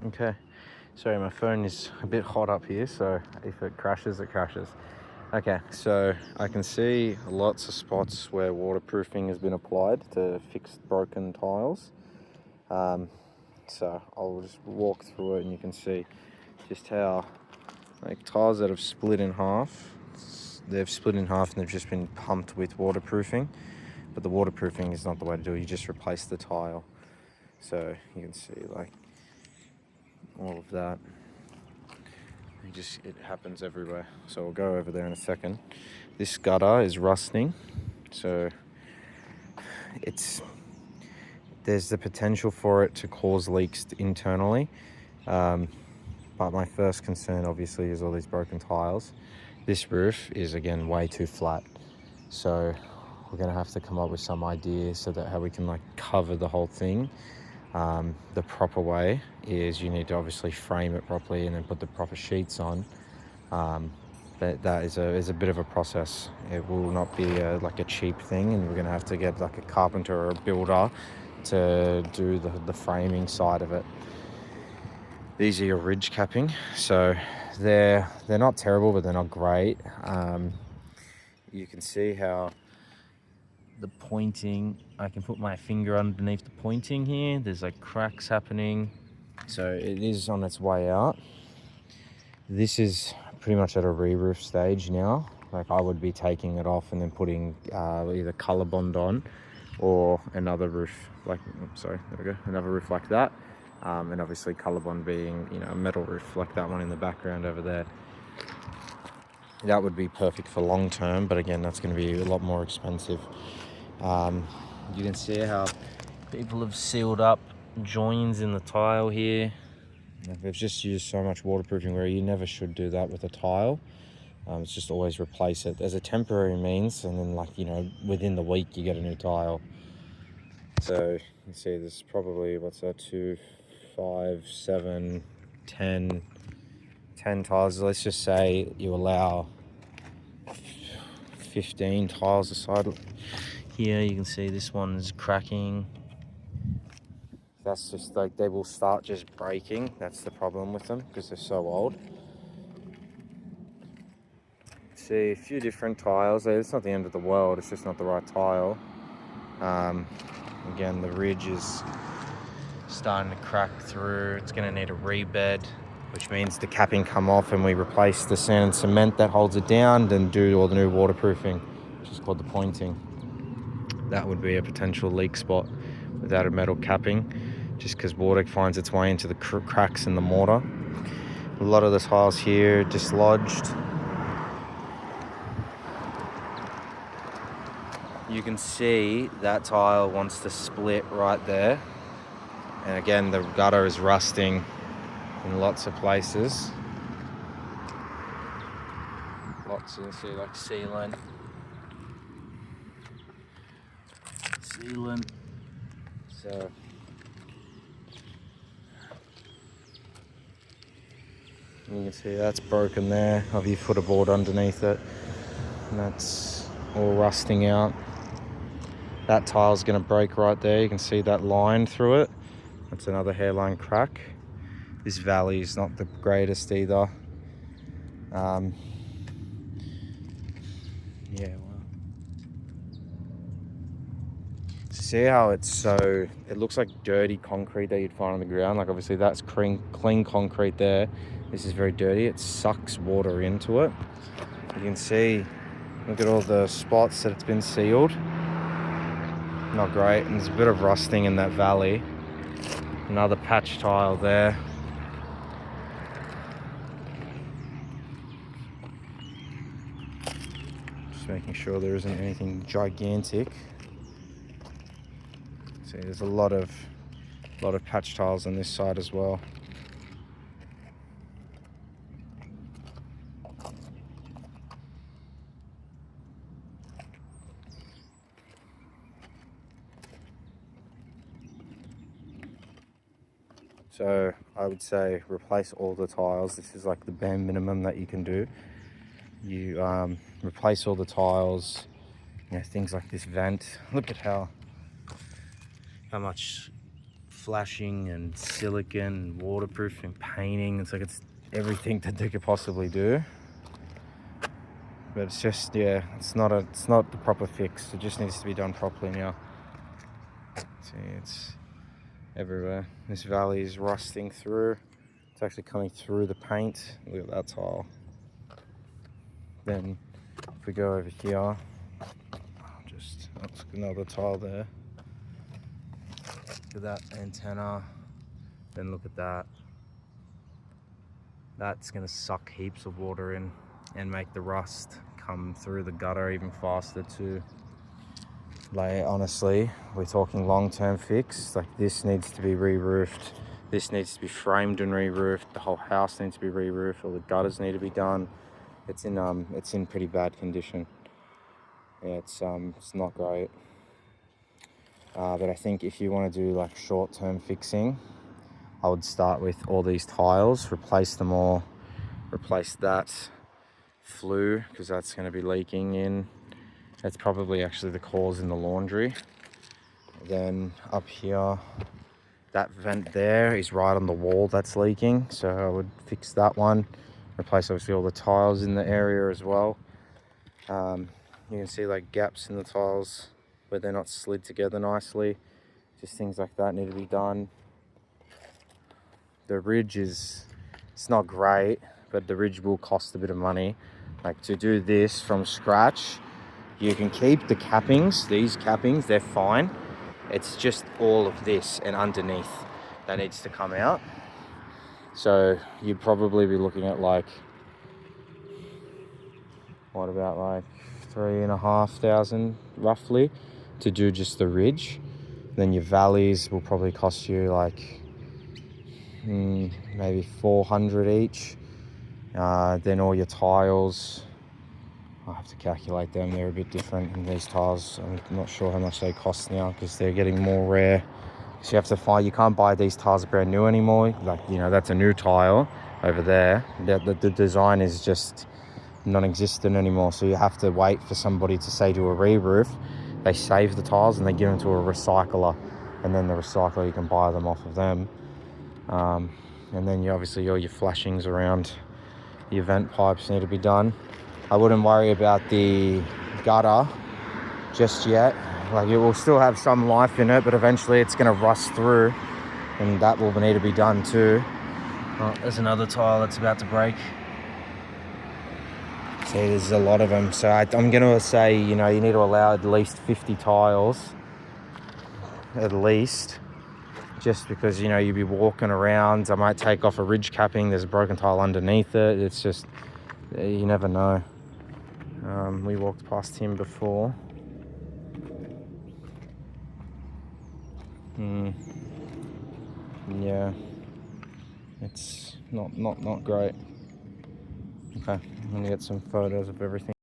Okay, sorry, my phone is a bit hot up here, so if it crashes, it crashes. Okay, so I can see lots of spots where waterproofing has been applied to fix broken tiles. So I'll just walk through it and you can see just how, like, tiles that have split in half, they've split in half and they've just been pumped with waterproofing. But the waterproofing is not the way to do it, you just replace the tile. So you can see, like, all of that. It happens everywhere. So we'll go over there in a second. This gutter is rusting, so there's the potential for it to cause leaks internally. But my first concern obviously is all these broken tiles. This roof is, again, way too flat. So we're gonna have to come up with some idea so that how we can, like, cover the whole thing. The proper way is you need to obviously frame it properly and then put the proper sheets on. But that is a bit of a process. It will not be like a cheap thing, and we're going to have to get like a carpenter or a builder to do the framing side of it. These are your ridge capping, so they're not terrible, but they're not great. You can see how the pointing, I can put my finger underneath the pointing here. There's like cracks happening, so it is on its way out. This is pretty much at a re-roof stage now. Like, I would be taking it off and then putting either ColourBond on or another roof like, sorry, there we go, another roof like that. And obviously ColourBond being, a metal roof like that one in the background over there. That would be perfect for long term, but again, that's going to be a lot more expensive. You can see how people have sealed up joins in the tile here. They've just used so much waterproofing where you never should do that with a tile. It's just always replace it as a temporary means, and then, like, within the week you get a new tile. So you can see there's probably, what's that, 2, 5, 7, 10 tiles. Let's just say you allow 15 tiles aside. Here you can see this one's cracking. That's just like, they will start just breaking. That's the problem with them because they're so old. See a few different tiles there. It's not the end of the world, it's just not the right tile. Again, the ridge is starting to crack through. It's going to need a rebed, which means the capping come off and we replace the sand and cement that holds it down, then do all the new waterproofing, which is called the pointing. That would be a potential leak spot without a metal capping, just because water finds its way into the cracks in the mortar. A lot of the tiles here dislodged. You can see that tile wants to split right there. And again, the gutter is rusting in lots of places. Lots, you can see, like, sealant. So you can see that's broken there. I've put a board underneath it, and that's all rusting out. That tile's going to break right there. You can see that line through it. That's another hairline crack. This valley is not the greatest either. Yeah, well. See how it looks like dirty concrete that you'd find on the ground. Like, obviously that's clean concrete there. This is very dirty. It sucks water into it. You can see, look at all the spots that it's been sealed. Not great. And there's a bit of rusting in that valley. Another patch tile there. Just making sure there isn't anything gigantic. See, there's a lot of patch tiles on this side as well. So I would say replace all the tiles. This is like the bare minimum that you can do. You replace all the tiles. Things like this vent. Look at how much flashing and silicon and waterproofing, painting. It's like it's everything that they could possibly do. But it's just, yeah, it's not the proper fix. It just needs to be done properly now. See, it's everywhere. This valley is rusting through. It's actually coming through the paint. Look at that tile. Then if we go over here, that's another tile there. Look at that antenna. Then look at that. That's gonna suck heaps of water in and make the rust come through the gutter even faster too. Like, honestly, we're talking long-term fix. Like, this needs to be re-roofed. This needs to be framed and re-roofed. The whole house needs to be re-roofed. All the gutters need to be done. It's in pretty bad condition. Yeah, it's not great. But I think if you want to do like short-term fixing, I would start with all these tiles, replace them all, replace that flue, because that's going to be leaking in. That's probably actually the cause in the laundry. Then up here, that vent there is right on the wall that's leaking, so I would fix that one. Replace obviously all the tiles in the area as well. You can see like gaps in the tiles where they're not slid together nicely. Just things like that need to be done. The ridge it's not great, but the ridge will cost a bit of money. Like, to do this from scratch, you can keep the cappings. These cappings, they're fine. It's just all of this and underneath that needs to come out. So you'd probably be looking at like, what about like 3,500 roughly to do just the ridge. Then your valleys will probably cost you like maybe 400 each. Then all your tiles, I have to calculate them. They're a bit different in these tiles. I'm not sure how much they cost now because they're getting more rare. So you have to find, you can't buy these tiles brand new anymore. Like, you know, that's a new tile over there. The design is just non-existent anymore. So you have to wait for somebody to say do a re-roof. They save the tiles and they give them to a recycler. And then the recycler, you can buy them off of them. And then you obviously all your flashings around your vent pipes need to be done. I wouldn't worry about the gutter just yet. Like, it will still have some life in it, but eventually it's going to rust through, and that will need to be done too. Oh, there's another tile that's about to break. See, there's a lot of them. So I'm going to say, you know, you need to allow at least 50 tiles, at least, just because, you know, you'll be walking around. I might take off a ridge capping. There's a broken tile underneath it. It's just, you never know. We walked past him before. Yeah, it's not great. Okay, I'm gonna get some photos of everything.